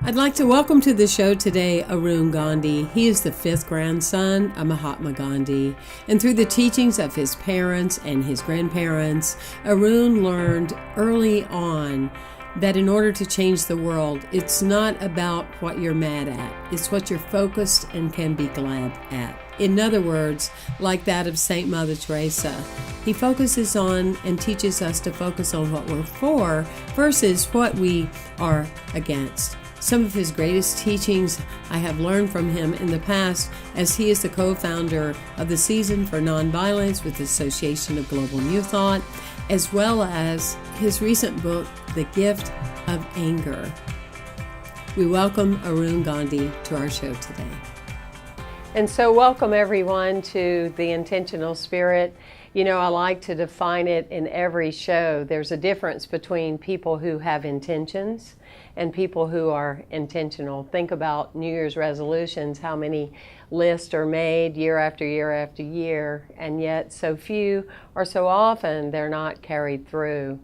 I'd like to welcome to the show today Arun Gandhi. He is the fifth grandson of Mahatma Gandhi, and through the teachings of his parents and his grandparents, Arun learned early on that in order to change the world, it's not about what you're mad at, it's what you're focused and can be glad at. In other words, like that of Saint Mother Teresa, he focuses on and teaches us to focus on what we're for versus what we are against. Some of his greatest teachings I have learned from him in the past, as he is the co-founder of the Season for Nonviolence with the Association of Global New Thought, as well as his recent book, The Gift of Anger. We welcome Arun Gandhi to our show today. And so welcome everyone to The Intentional Spirit. You know, I like to define it in every show. There's a difference between people who have intentions and people who are intentional. Think about New Year's resolutions, how many lists are made year after year after year, and yet so few or so often they're not carried through.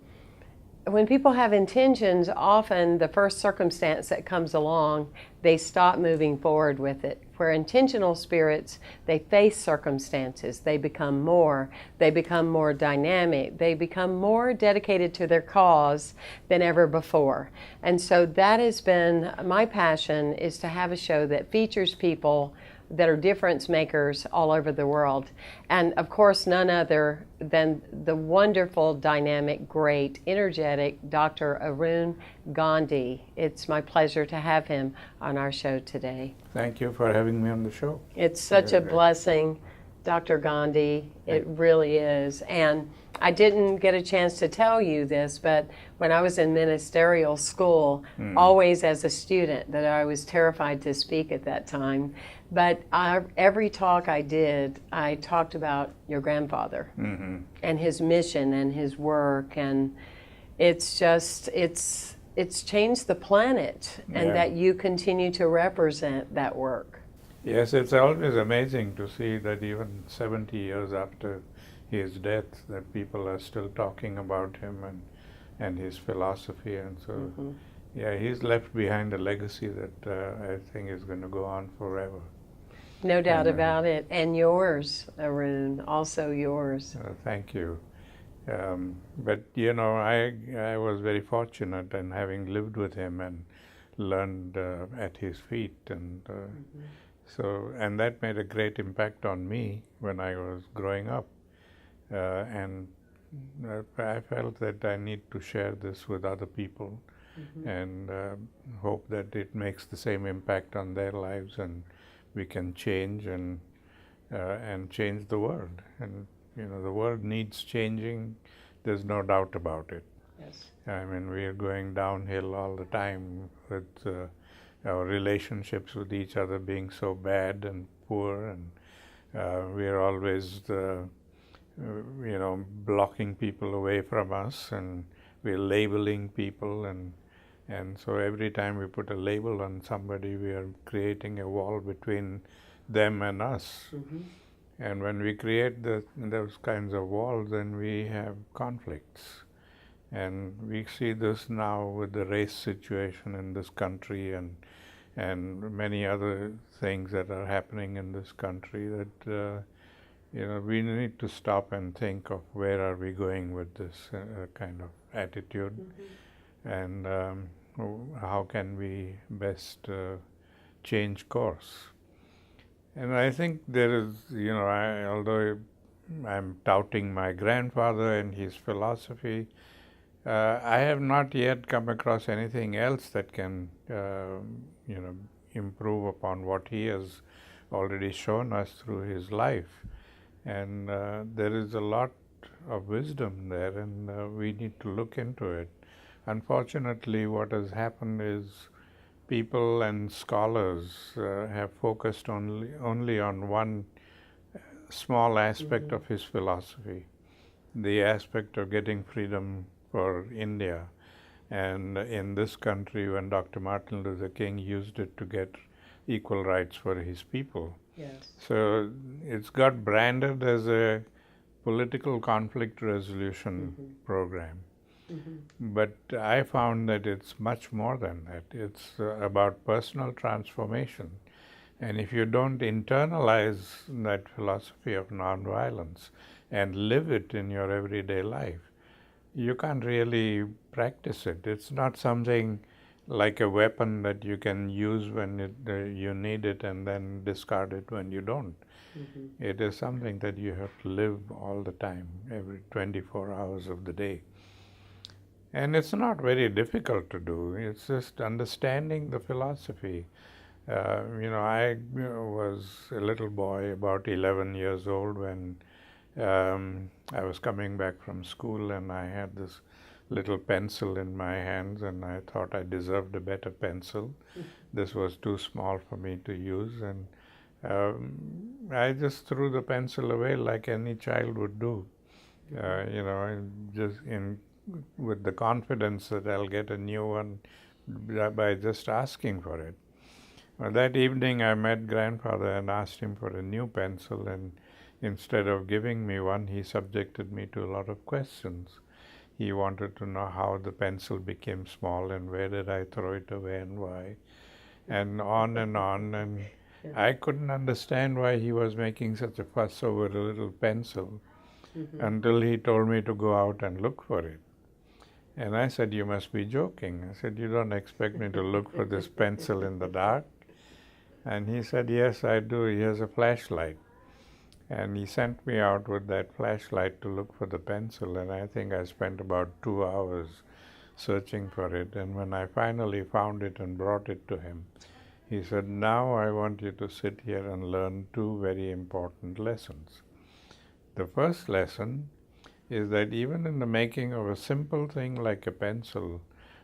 When people have intentions, often the first circumstance that comes along, they stop moving forward with it. Where intentional spirits, they face circumstances, they become more dynamic, they become more dedicated to their cause than ever before. And so that has been my passion, is to have a show that features people that are difference makers all over the world. And of course, none other than the wonderful, dynamic, great, energetic Dr. Arun Gandhi. It's my pleasure to have him on our show today. Thank you for having me on the show. It's such a blessing, Dr. Gandhi. It really is. And I didn't get a chance to tell you this, but when I was in ministerial school, always as a student, that I was terrified to speak at that time. But every talk I did, I talked about your grandfather and his mission and his work, and it's just, it's changed the planet, and that you continue to represent that work. Yes, it's always amazing to see that even 70 years after his death, that people are still talking about him and his philosophy, and so yeah, he's left behind a legacy that I think is going to go on forever. No doubt about it. And yours, Arun, also yours. Thank you. But you know, I was very fortunate in having lived with him and learned at his feet, and so, and that made a great impact on me when I was growing up. And I felt that I need to share this with other people and hope that it makes the same impact on their lives, and we can change and change the world. And you know, the world needs changing. There's no doubt about it. Yes. I mean, we are going downhill all the time with our relationships with each other being so bad and poor, and we are always you know, blocking people away from us, and we're labeling people, and so every time we put a label on somebody, we are creating a wall between them and us. And when we create those kinds of walls, then we have conflicts. And we see this now with the race situation in this country, and many other things that are happening in this country, that you know, we need to stop and think of where are we going with this kind of attitude, and how can we best change course. And I think there is, you know, although I'm touting my grandfather and his philosophy, I have not yet come across anything else that can, you know, improve upon what he has already shown us through his life. And there is a lot of wisdom there, and we need to look into it. Unfortunately, what has happened is people and scholars have focused only on one small aspect of his philosophy, the aspect of getting freedom for India. And in this country, when Dr. Martin Luther King used it to get equal rights for his people. Yes. So it's got branded as a political conflict resolution program. But I found that it's much more than that. It's about personal transformation. And if you don't internalize that philosophy of nonviolence and live it in your everyday life, you can't really practice it. It's not something like a weapon that you can use when you need it and then discard it when you don't. It is something that you have to live all the time, every 24 hours of the day. And it's not very difficult to do. It's just understanding the philosophy. I was a little boy, about 11 years old, when I was coming back from school, and I had this little pencil in my hands, and I thought I deserved a better pencil. This was too small for me to use, and I just threw the pencil away like any child would do. Just with the confidence that I'll get a new one by just asking for it. Well, that evening I met grandfather and asked him for a new pencil, and instead of giving me one, he subjected me to a lot of questions. He wanted to know how the pencil became small and where did I throw it away and why, and on and on. And I couldn't understand why he was making such a fuss over a little pencil until he told me to go out and look for it. And I said, "You must be joking." I said, "You don't expect me to look for this pencil in the dark?" And he said, "Yes, I do. Here's a flashlight." And he sent me out with that flashlight to look for the pencil, and I think I spent about 2 hours searching for it. And when I finally found it and brought it to him, he said, "Now I want you to sit here and learn 2 very important lessons. The first lesson is that even in the making of a simple thing like a pencil,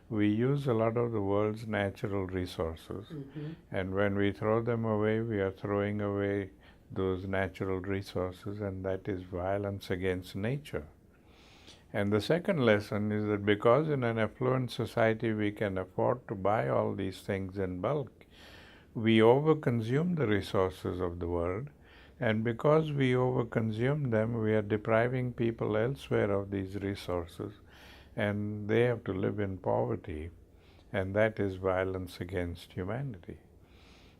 we use a lot of the world's natural resources. And when we throw them away, we are throwing away those natural resources, and that is violence against nature. And the second lesson is that because in an affluent society we can afford to buy all these things in bulk, we overconsume the resources of the world. And because we overconsume them, we are depriving people elsewhere of these resources, and they have to live in poverty, and that is violence against humanity."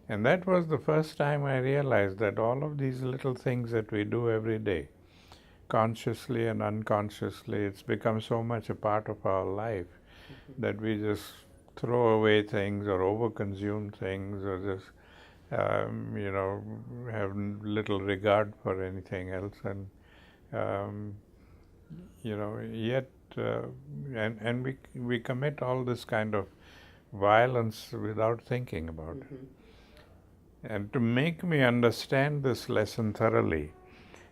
And that was the first time I realized that all of these little things that we do every day, consciously and unconsciously, it's become so much a part of our life that we just throw away things or overconsume things or just have little regard for anything else, and yet we commit all this kind of violence without thinking about it. And to make me understand this lesson thoroughly,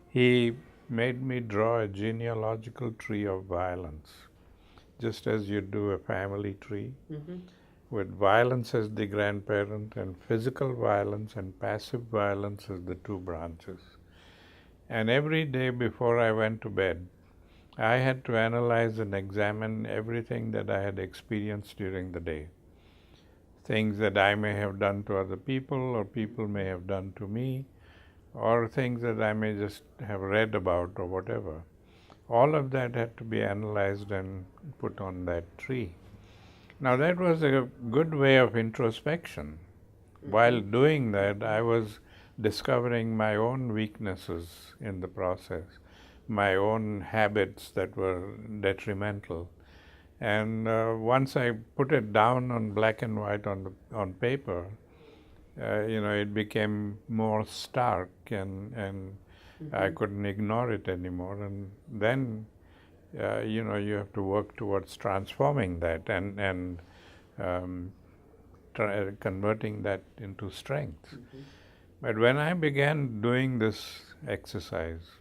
he made me draw a genealogical tree of violence, just as you do a family tree, with violence as the grandparent and physical violence and passive violence as the 2 branches. And every day before I went to bed, I had to analyze and examine everything that I had experienced during the day. Things that I may have done to other people, or people may have done to me, or things that I may just have read about or whatever. All of that had to be analyzed and put on that tree. Now that was a good way of introspection. While doing that, I was discovering my own weaknesses in the process, my own habits that were detrimental. And once I put it down on black and white on paper, it became more stark, and I couldn't ignore it anymore. And then you have to work towards transforming that and converting that into strength. But when I began doing this exercise,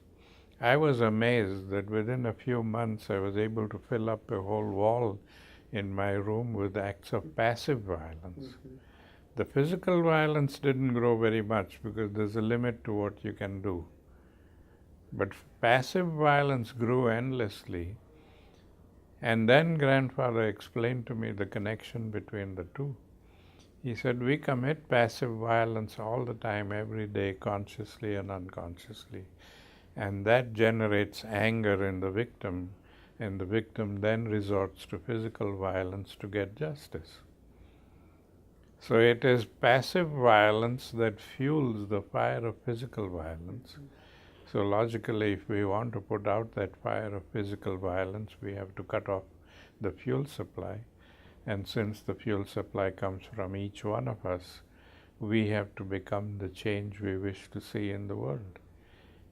I was amazed that within a few months I was able to fill up a whole wall in my room with acts of passive violence. The physical violence didn't grow very much because there's a limit to what you can do. But passive violence grew endlessly. And then grandfather explained to me the connection between the 2. He said, we commit passive violence all the time, every day, consciously and unconsciously. And that generates anger in the victim. and the victim then resorts to physical violence to get justice. So it is passive violence that fuels the fire of physical violence. So logically, if we want to put out that fire of physical violence, we have to cut off the fuel supply. And since the fuel supply comes from each one of us, we have to become the change we wish to see in the world.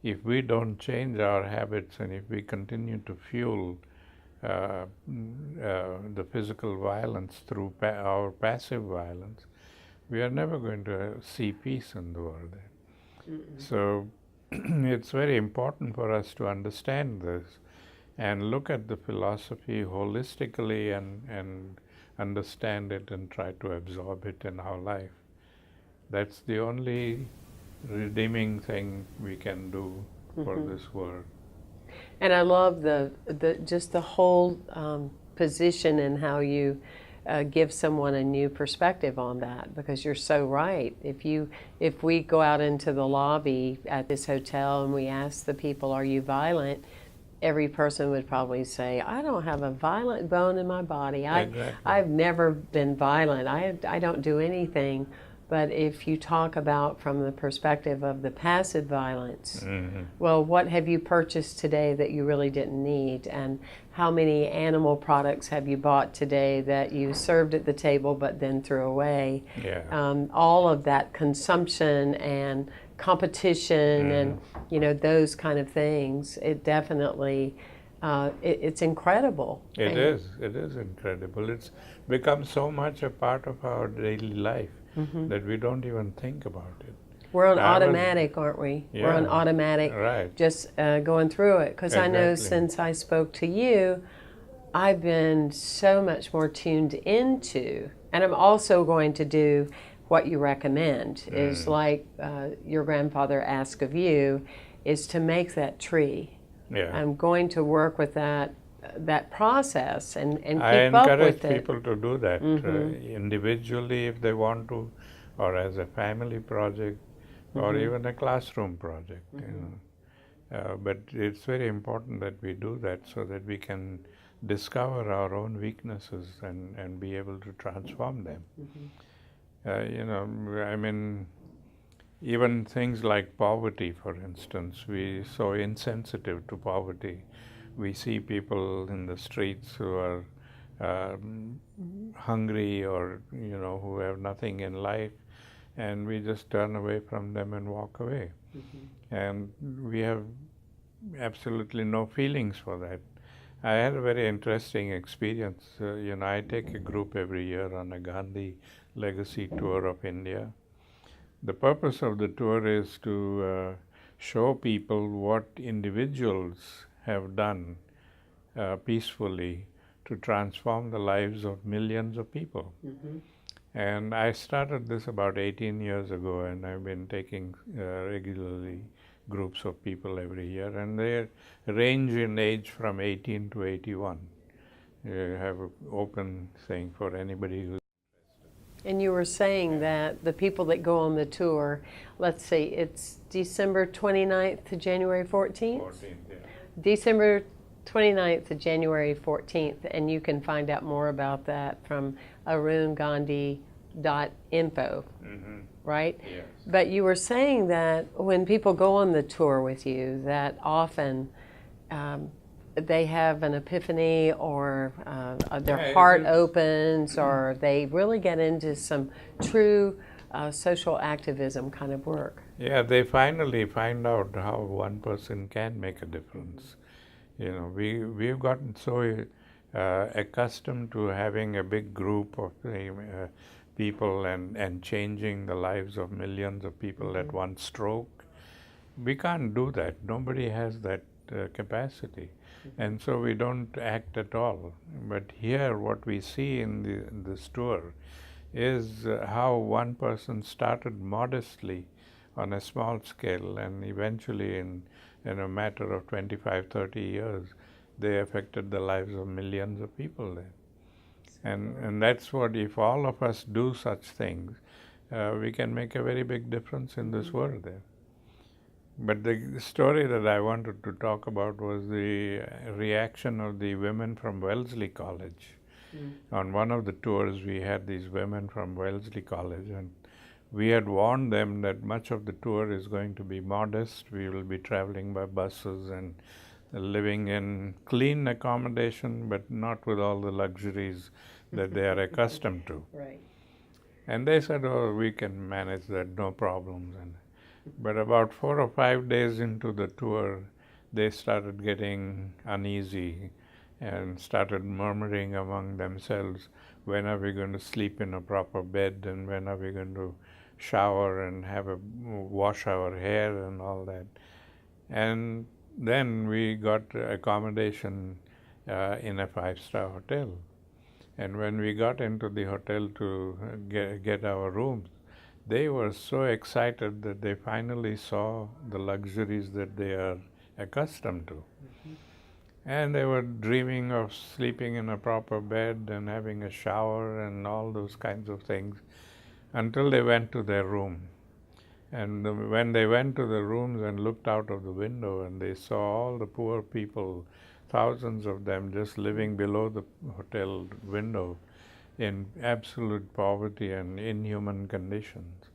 If we don't change our habits and if we continue to fuel the physical violence through our passive violence, we are never going to see peace in the world. So it's very important for us to understand this and look at the philosophy holistically and understand it and try to absorb it in our life. That's the only redeeming thing we can do for this world. And I love just the whole position and how you give someone a new perspective on that, because you're so right. If we go out into the lobby at this hotel and we ask the people, "Are you violent?" every person would probably say, "I don't have a violent bone in my body. Exactly. I've never been violent. I don't do anything." But if you talk about from the perspective of the passive violence, well, what have you purchased today that you really didn't need? And how many animal products have you bought today that you served at the table but then threw away? Yeah. All of that consumption and competition and, those kind of things, it definitely, it's incredible. It is incredible. It's become so much a part of our daily life that we don't even think about it. We're on automatic, aren't we? Yeah, we're on automatic, right. Just going through it. Because I know Exactly. since I spoke to you, I've been so much more tuned into, and I'm also going to do what you recommend, is like your grandfather asked of you, is to make that tree. Yeah. I'm going to work with that process and keep I up encourage with it. people to do that individually if they want to, or as a family project, or even a classroom project. But it's very important that we do that so that we can discover our own weaknesses and be able to transform them. I mean, even things like poverty, for instance, we're so insensitive to poverty. We see people in the streets who are hungry or, who have nothing in life, and we just turn away from them and walk away. And we have absolutely no feelings for that. I had a very interesting experience. I take a group every year on a Gandhi legacy tour of India. The purpose of the tour is to show people what individuals have done peacefully to transform the lives of millions of people. And I started this about 18 years ago, and I've been taking regularly groups of people every year, and they range in age from 18 to 81. You have an open thing for anybody who's. And you were saying that the people that go on the tour, let's see, it's December 29th to January 14th? 14th, yeah. December 29th to January 14th, and you can find out more about that from arungandhi.info, right? Yes. But you were saying that when people go on the tour with you, that often they have an epiphany, or their heart opens, or they really get into some true social activism kind of work. Yeah, they finally find out how one person can make a difference. We've gotten so accustomed to having a big group of people and changing the lives of millions of people at one stroke. We can't do that. Nobody has that capacity. And so we don't act at all. But here, what we see in this tour is how one person started modestly on a small scale, and eventually in a matter of 25, 30 years, they affected the lives of millions of people there. And that's what, if all of us do such things, we can make a very big difference in this world there. But the story that I wanted to talk about was the reaction of the women from Wellesley College. On one of the tours, we had these women from Wellesley College, and we had warned them that much of the tour is going to be modest. We will be traveling by buses and living in clean accommodation, but not with all the luxuries that they are accustomed to. Right. And they said, oh, we can manage that, no problems. But about 4 or 5 days into the tour, they started getting uneasy and started murmuring among themselves, when are we going to sleep in a proper bed, and when are we going to shower and wash our hair and all that. And then we got accommodation in a 5-star hotel. And when we got into the hotel to get our rooms, they were so excited that they finally saw the luxuries that they are accustomed to. And they were dreaming of sleeping in a proper bed and having a shower and all those kinds of things until they went to their room. And when they went to the rooms and looked out of the window and they saw all the poor people, thousands of them just living below the hotel window in absolute poverty and inhuman conditions,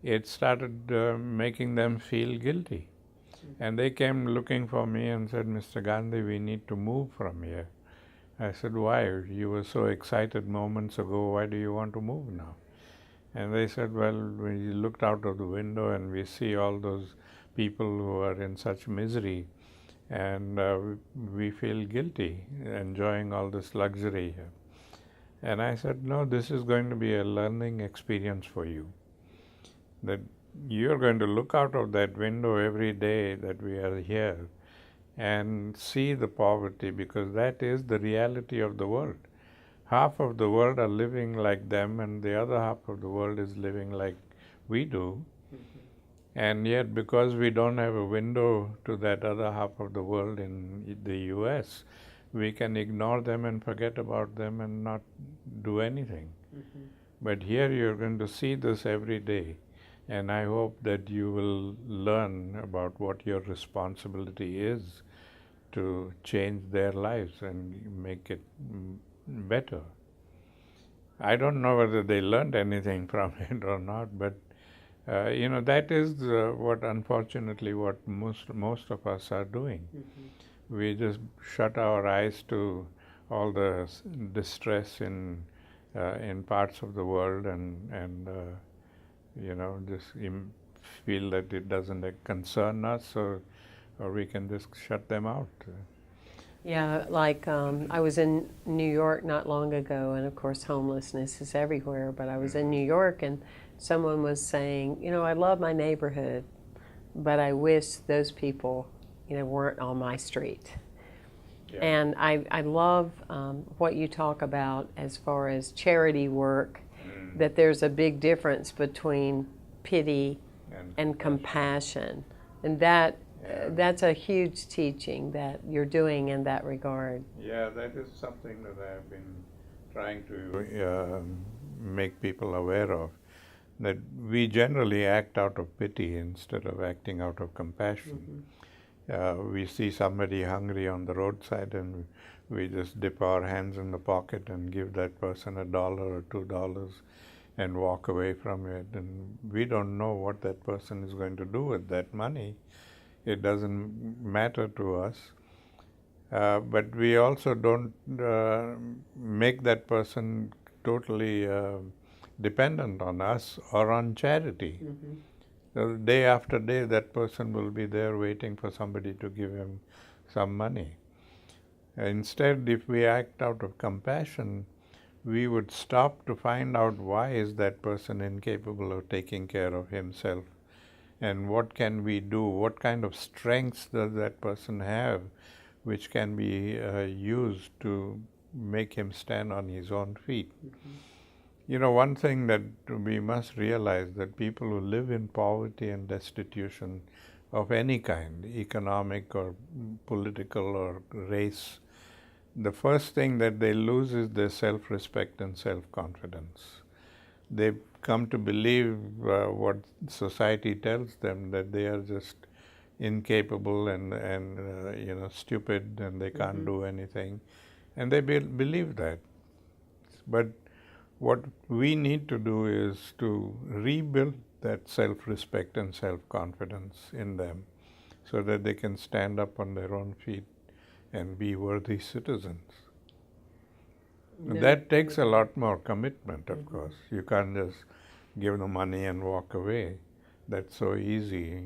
it started making them feel guilty. And they came looking for me and said, Mr. Gandhi, we need to move from here. I said, why? You were so excited moments ago. Why do you want to move now? And they said, well, we looked out of the window and we see all those people who are in such misery, and we feel guilty enjoying all this luxury here. And I said, no, this is going to be a learning experience for you. That you're going to look out of that window every day that we are here and see the poverty, because that is the reality of the world. Half of the world are living like them, and the other half of the world is living like we do. And yet, because we don't have a window to that other half of the world in the US, we can ignore them and forget about them and not do anything. But here you're going to see this every day. And I hope that you will learn about what your responsibility is to change their lives and make it better. I don't know whether they learned anything from it or not, but that is what most of us are doing. We just shut our eyes to all the distress in parts of the world and just feel that it doesn't concern us, or we can just shut them out. Yeah, like I was in New York not long ago, and of course homelessness is everywhere, but I was in New York and someone was saying, I love my neighborhood, but I wish those people, weren't on my street. Yeah. And I love what you talk about as far as charity work, that there's a big difference between pity and compassion. And that's a huge teaching that you're doing in that regard. Yeah, that is something that I've been trying to make people aware of, that we generally act out of pity instead of acting out of compassion. We see somebody hungry on the roadside and we just dip our hands in the pocket and give that person $1 or $2 and walk away from it. And we don't know what that person is going to do with that money. It doesn't matter to us. But we also don't make that person totally dependent on us or on charity. So day after day, that person will be there waiting for somebody to give him some money. Instead, if we act out of compassion, we would stop to find out why is that person incapable of taking care of himself, and what can we do, what kind of strengths does that person have which can be used to make him stand on his own feet. One thing that we must realize, that people who live in poverty and destitution of any kind, economic or political or race, the first thing that they lose is their self-respect and self-confidence. They come to believe what society tells them, that they are just incapable and stupid, and they can't do anything, and they believe that. But what we need to do is to rebuild that self-respect and self-confidence in them so that they can stand up on their own feet and be worthy citizens. No. That takes a lot more commitment, of course. You can't just give them money and walk away. That's so easy.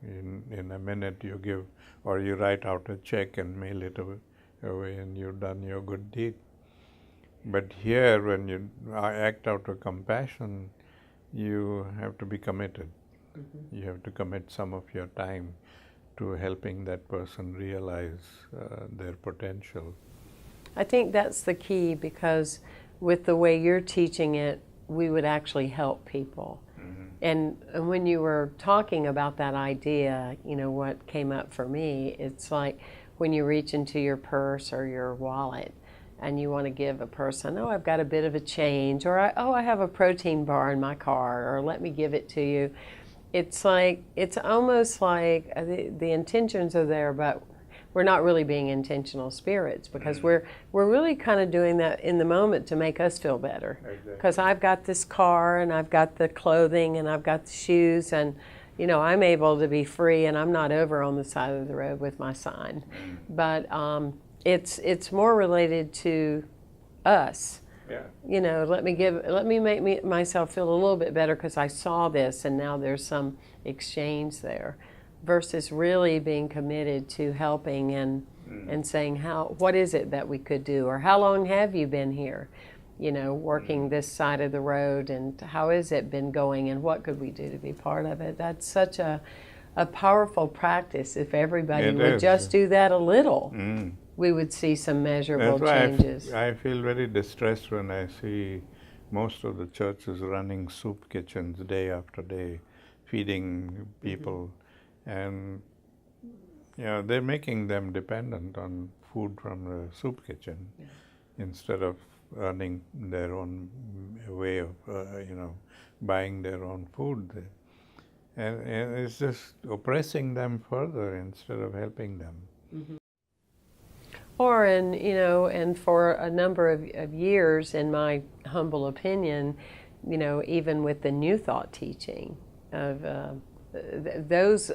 In a minute you give, or you write out a check and mail it away, and you've done your good deed. But here, when you act out of compassion, you have to be committed. You have to commit some of your time to helping that person realize their potential. I think that's the key, because with the way you're teaching it, we would actually help people. And when you were talking about that idea, what came up for me, it's like when you reach into your purse or your wallet and you want to give a person, I've got a bit of a change, or I have a protein bar in my car, or let me give it to you. It's almost like the intentions are there, but we're not really being intentional spirits, because we're really kind of doing that in the moment to make us feel better. Because I've got this car, and I've got the clothing, and I've got the shoes, and I'm able to be free, and I'm not over on the side of the road with my sign. But it's more related to us. Yeah. Let me make myself feel a little bit better because I saw this, and now there's some exchange there, versus really being committed to helping and saying, what is it that we could do, or how long have you been here, working this side of the road, and how has it been going, and what could we do to be part of it? That's such a powerful practice. If everybody would just do that a little, we would see some measurable changes. I feel very distressed when I see most of the churches running soup kitchens day after day, feeding people. And they're making them dependent on food from the soup kitchen instead of earning their own way of, buying their own food. And it's just oppressing them further instead of helping them. Or, and for a number of years, in my humble opinion, even with the New Thought teaching of those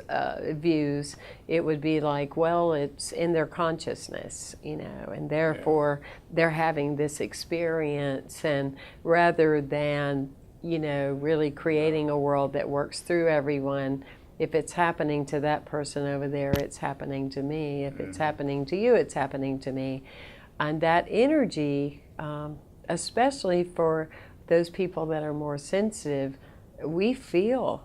views, it would be like, well, it's in their consciousness, and therefore they're having this experience, and rather than, really creating a world that works through everyone, if it's happening to that person over there, it's happening to me. If it's happening to you, it's happening to me. And that energy, especially for those people that are more sensitive, we feel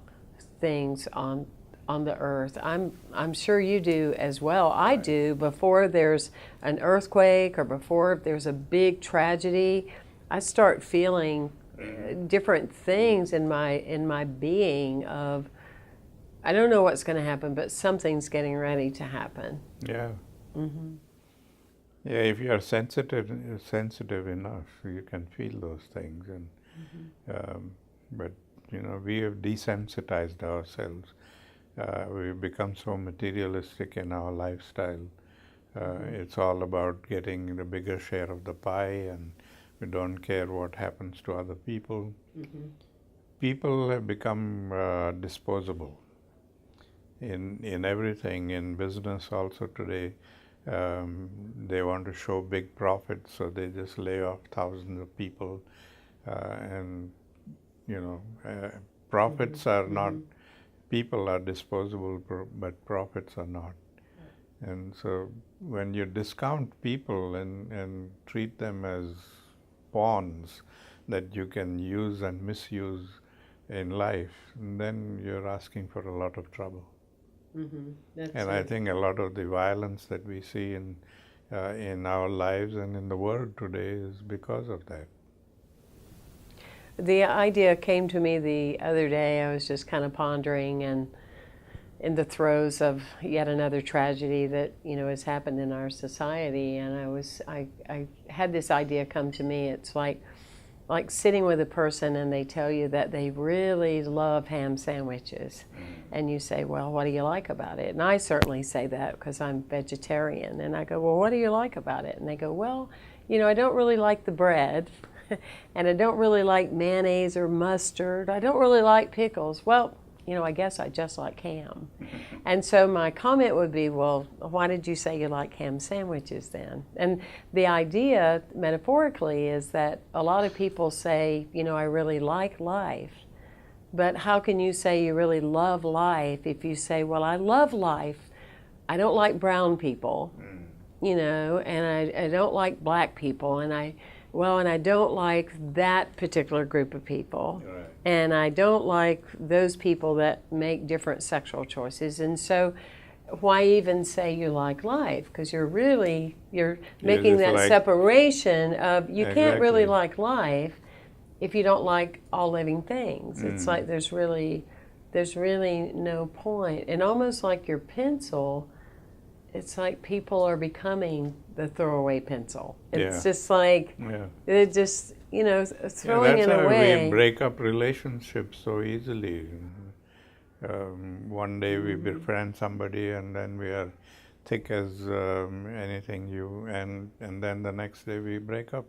things on the earth. I'm sure you do as well. I do. Before there's an earthquake or before there's a big tragedy, I start feeling different things in my being of, I don't know what's going to happen, but something's getting ready to happen. Yeah. Yeah, if you are sensitive enough, you can feel those things. And but we have desensitized ourselves. We've become so materialistic in our lifestyle. It's all about getting the bigger share of the pie, and we don't care what happens to other people. People have become disposable in everything. In business also today, they want to show big profits, so they just lay off thousands of people, and profits are not, people are disposable, but profits are not. And so when you discount people and treat them as pawns that you can use and misuse in life, then you're asking for a lot of trouble. And I think a lot of the violence that we see in our lives and in the world today is because of that. The idea came to me the other day. I was just kind of pondering, and in the throes of yet another tragedy that has happened in our society, and I had this idea come to me. It's like like sitting with a person and they tell you that they really love ham sandwiches, and you say, well, what do you like about it? And I certainly say that because I'm vegetarian, and I go, well, what do you like about it? And they go, well, I don't really like the bread, and I don't really like mayonnaise or mustard. I don't really like pickles. Well, I guess I just like ham. And so my comment would be, well, why did you say you like ham sandwiches then? And the idea, metaphorically, is that a lot of people say, I really like life. But how can you say you really love life if you say, well, I love life. I don't like brown people, and I don't like black people, and I don't like that particular group of people. Right. And I don't like those people that make different sexual choices. And so why even say you like life? Because you're making that separation of you can't really like life if you don't like all living things. It's like there's really no point. And almost like your pencil, it's like people are becoming the throwaway pencil. It's just like it just throwing it away. That's how we break up relationships so easily. One day we befriend somebody, and then we are thick as anything and then the next day we break up.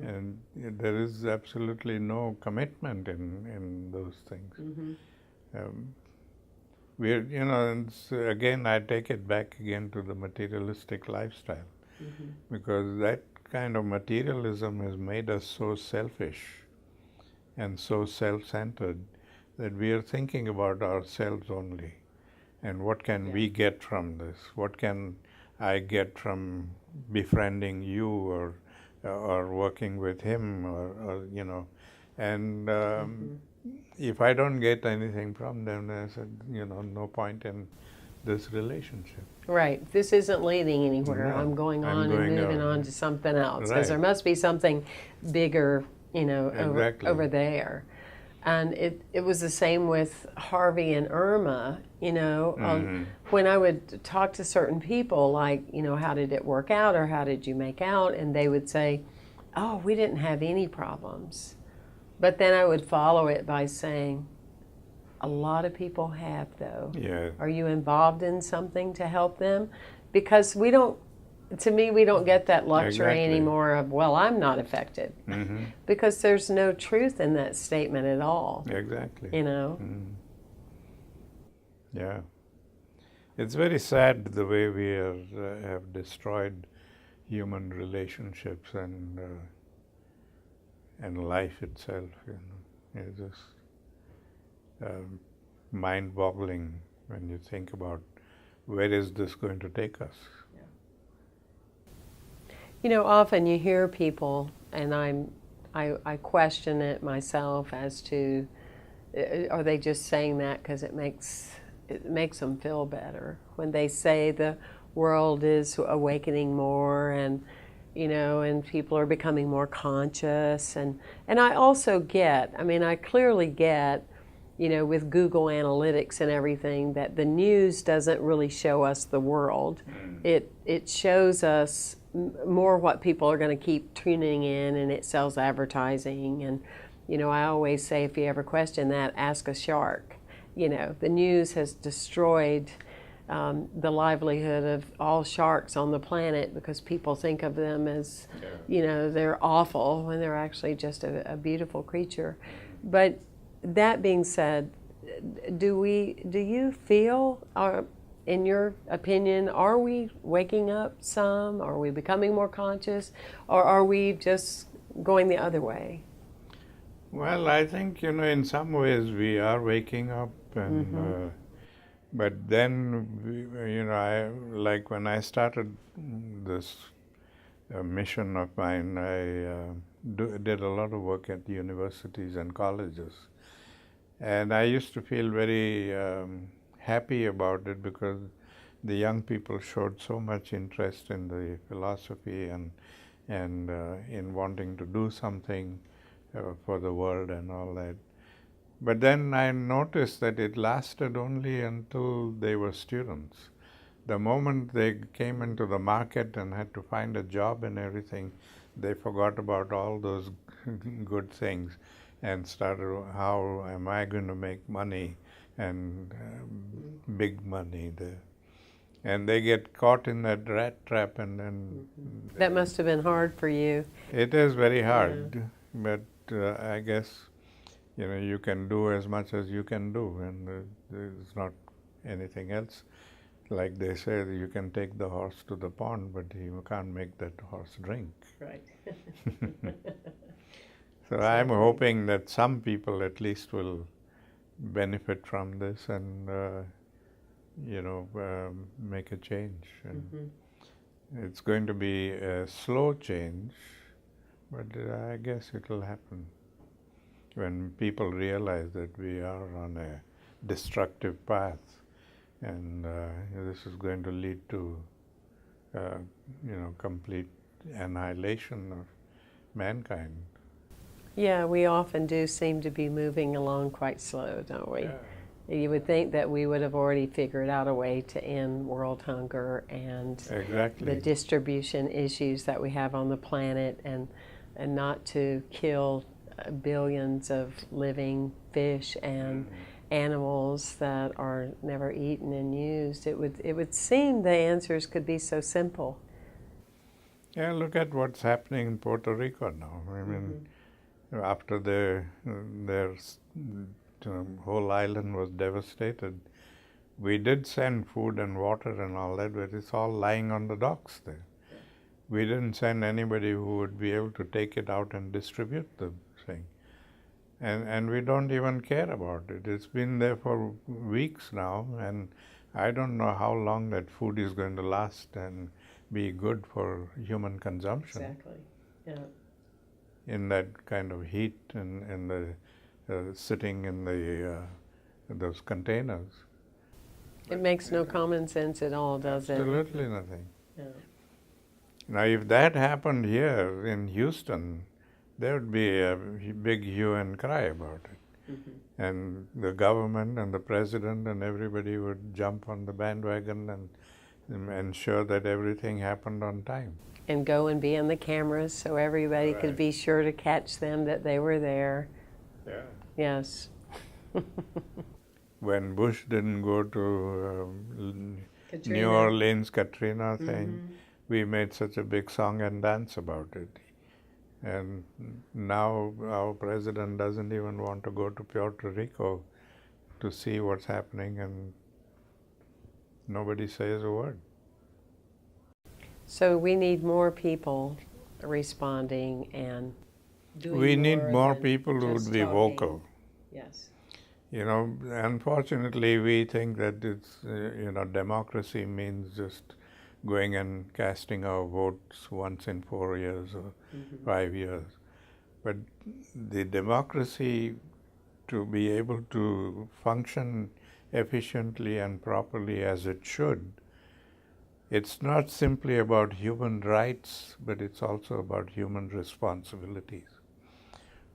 And there is absolutely no commitment in those things. Again, I take it back again to the materialistic lifestyle, because that kind of materialism has made us so selfish and so self-centered that we are thinking about ourselves only. And what can we get from this? What can I get from befriending you or working with him or and if I don't get anything from them, then I said, no point in this relationship. Right. This isn't leading anywhere. No, I'm going on and moving on to something else, because there must be something bigger, over there. And it was the same with Harvey and Irma, when I would talk to certain people, like, how did it work out, or how did you make out? And they would say, oh, we didn't have any problems. But then I would follow it by saying, a lot of people have, though. Yeah. Are you involved in something to help them? Because we don't get that luxury anymore of, well, I'm not affected. Because there's no truth in that statement at all. Exactly. Yeah. It's very sad the way we have destroyed human relationships and life itself. It's just mind-boggling when you think about where is this going to take us. Often you hear people, and I question it myself as to, are they just saying that because it makes them feel better when they say the world is awakening more, and and people are becoming more conscious, and I also I clearly get, with Google Analytics and everything, that the news doesn't really show us the world. It shows us more what people are going to keep tuning in, and it sells advertising. And I always say, if you ever question that, ask a shark. The news has destroyed the livelihood of all sharks on the planet, because people think of them as they're awful when they're actually just a beautiful creature. But that being said, do you feel, in your opinion, are we waking up some? Are we becoming more conscious? Or are we just going the other way? Well, I think, in some ways we are waking up, and but then, like when I started this mission of mine, I did a lot of work at universities and colleges. And I used to feel very happy about it, because the young people showed so much interest in the philosophy and in wanting to do something for the world and all that. But then I noticed that it lasted only until they were students. The moment they came into the market and had to find a job and everything, they forgot about all those good things and started, how am I going to make money and big money there. And they get caught in that rat trap, and then That must have been hard for you. it is very hard. But I guess you can do as much as you can do, and there's not anything else. Like they say, you can take the horse to the pond, but you can't make that horse drink. Right. So I'm hoping that some people at least will benefit from this and make a change. And it's going to be a slow change, but I guess it will happen when people realize that we are on a destructive path, and this is going to lead to complete annihilation of mankind. Yeah, we often do seem to be moving along quite slow, don't we? Yeah. You would think that we would have already figured out a way to end world hunger and Exactly. the distribution issues that we have on the planet, and not to kill billions of living fish and animals that are never eaten and used. It would seem the answers could be so simple. Yeah, look at what's happening in Puerto Rico now. I mean, after their whole island was devastated, we did send food and water and all that, but it's all lying on the docks there. We didn't send anybody who would be able to take it out and distribute the thing. And we don't even care about it. It's been there for weeks now, and I don't know how long that food is going to last and be good for human consumption. Exactly. Yeah. In that kind of heat and the sitting in those containers. It makes no common sense at all, does it? Absolutely nothing. Yeah. Now, if that happened here in Houston, there would be a big hue and cry about it. And the government and the president and everybody would jump on the bandwagon and ensure that everything happened on time. And go and be on the cameras so everybody could be sure to catch them, that they were there. Yeah. Yes. When Bush didn't go to Katrina. New Orleans, Katrina thing, we made such a big song and dance about it. And now our president doesn't even want to go to Puerto Rico to see what's happening, and nobody says a word. So we need more people responding and doing We need more than people who just would be talking. vocal. Yes. Unfortunately, we think that it's, democracy means just going and casting our votes once in 4 years or 5 years. But the democracy, to be able to function efficiently and properly as it should, it's not simply about human rights, but it's also about human responsibilities.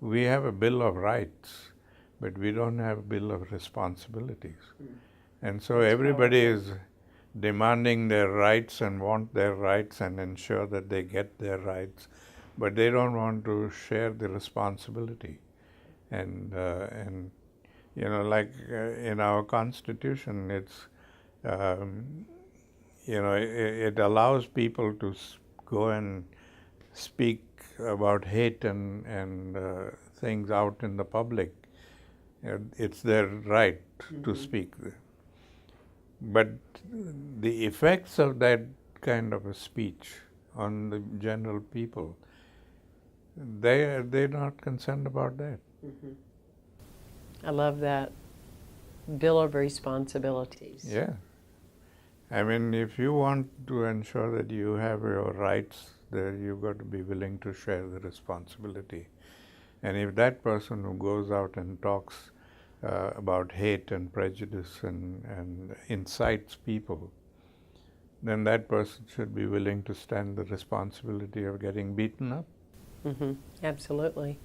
We have a Bill of Rights, but we don't have a Bill of Responsibilities. And so everybody is demanding their rights and want their rights and ensure that they get their rights, but they don't want to share the responsibility. And like in our Constitution, it's it allows people to go and speak about hate and things out in the public. It's their right to speak. But the effects of that kind of a speech on the general people, they're not concerned about that. I love that Bill of Responsibilities. Yeah. I mean, if you want to ensure that you have your rights there, you've got to be willing to share the responsibility. And if that person who goes out and talks about hate and prejudice and incites people, then that person should be willing to stand the responsibility of getting beaten up. Absolutely.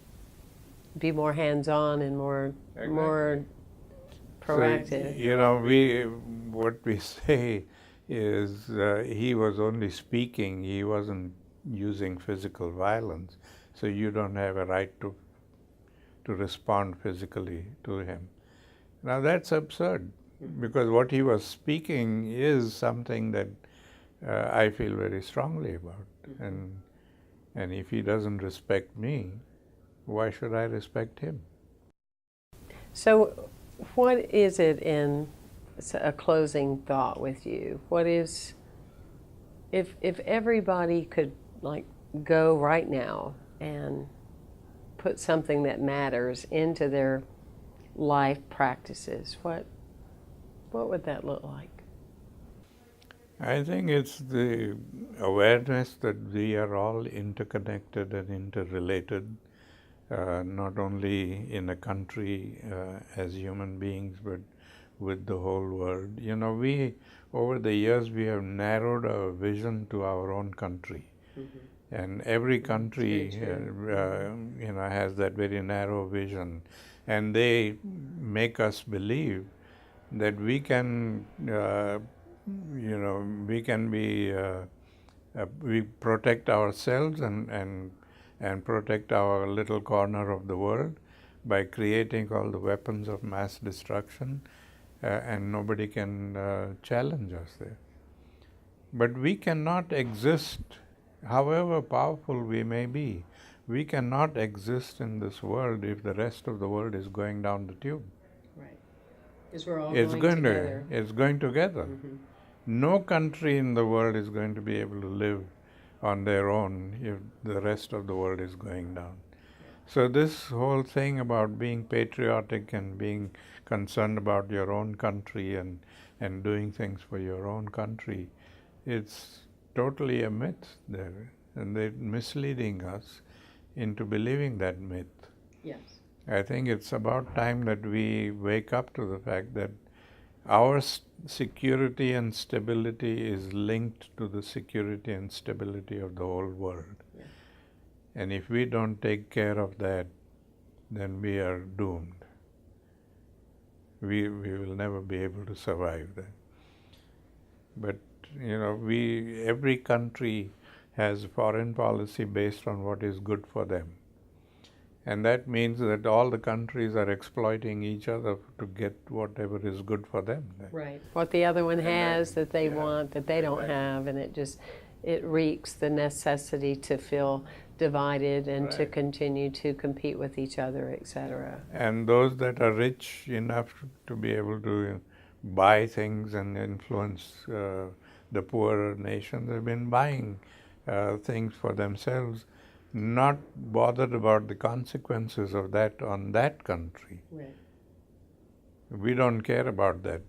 Be more hands-on and more proactive. So, what we say is he was only speaking, he wasn't using physical violence. so you don't have a right to respond physically to him. Now that's absurd, because what he was speaking is something that I feel very strongly about. And if he doesn't respect me, why should I respect him? So what is it in a closing thought with you? What is, if everybody could like go right now and put something that matters into their life practices, what would that look like? I think it's the awareness that we are all interconnected and interrelated, not only in a country as human beings, but with the whole world. You know, over the years, we have narrowed our vision to our own country. And every country, has that very narrow vision. And they make us believe that we can, we protect ourselves and protect our little corner of the world by creating all the weapons of mass destruction, and nobody can challenge us there. But we cannot exist, however powerful we may be, we cannot exist in this world if the rest of the world is going down the tube. Right. Because we're all It's going together. It's going together. No country in the world is going to be able to live on their own if the rest of the world is going down. So this whole thing about being patriotic and being concerned about your own country and doing things for your own country, it's totally a myth there, and they're misleading us into believing that myth. Yes. I think it's about time that we wake up to the fact that our security and stability is linked to the security and stability of the whole world. Yeah. And if we don't take care of that, then we are doomed. We will never be able to survive that. But every country has foreign policy based on what is good for them. And that means that all the countries are exploiting each other to get whatever is good for them. Right. What the other one has that they want that they don't have, and it reeks the necessity to feel divided and to continue to compete with each other, etc. And those that are rich enough to be able to buy things and influence the poorer nations have been buying things for themselves, not bothered about the consequences of that on that country. Right. We don't care about that.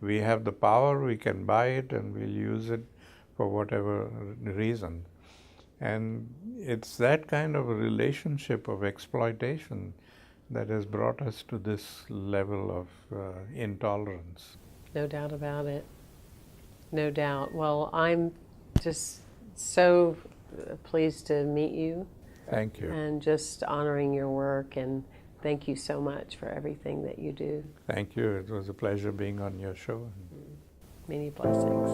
We have the power, we can buy it, and we'll use it for whatever reason. And it's that kind of a relationship of exploitation that has brought us to this level of intolerance. No doubt about it. No doubt. Well, I'm just so pleased to meet you. Thank you. And just honoring your work, and thank you so much for everything that you do. Thank you. It was a pleasure being on your show. Many blessings.